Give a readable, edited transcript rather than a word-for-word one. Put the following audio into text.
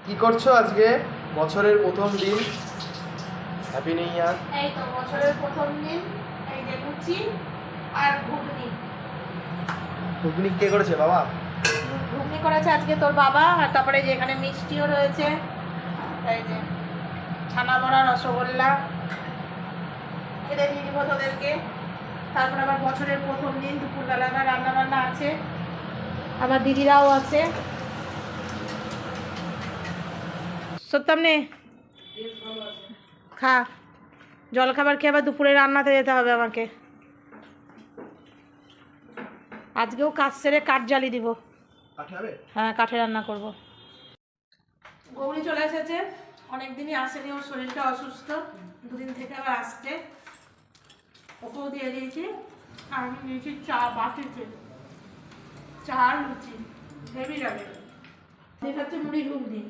কি করছো আজকে? বছরের প্রথম দিন। Happy new year. এই তো বছরের প্রথম দিন। এই যে লুচি আর ঘুগনি। ঘুগনি কে করেছে? বাবা। ঘুগনি করেছে আজকে তোর বাবা, আর তারপরে যে এখানে মিষ্টিও রয়েছে। এই যে ছানা বড়া, রসগোল্লা খেতে দিয়ে দিব তোদেরকে। তারপর আবার বছরের প্রথম দিন দুপুরবেলা আবার রান্না বান্না আছে, আমার দিদিরাও আছে। সত্যম নে খা, জল খাবার খেয়ে আবার দুপুরে রান্নাতে যেতে হবে আমাকে। আজকেও কাজ সেরে কাঠ জ্বালিয়ে দিব। হ্যাঁ, কাঠে রান্না করব। গৌরী চলে এসেছে, অনেকদিনই আসেনি, ওর শরীরটা অসুস্থ, দুদিন থেকে আবার আসছে। ওকেও দিয়ে দিয়েছি। আর আমি নিয়েছি চা বাটিতে, চা আর লুচি, হেভি যাবে। দেখাচ্ছে মুড়ি ঘুগনি।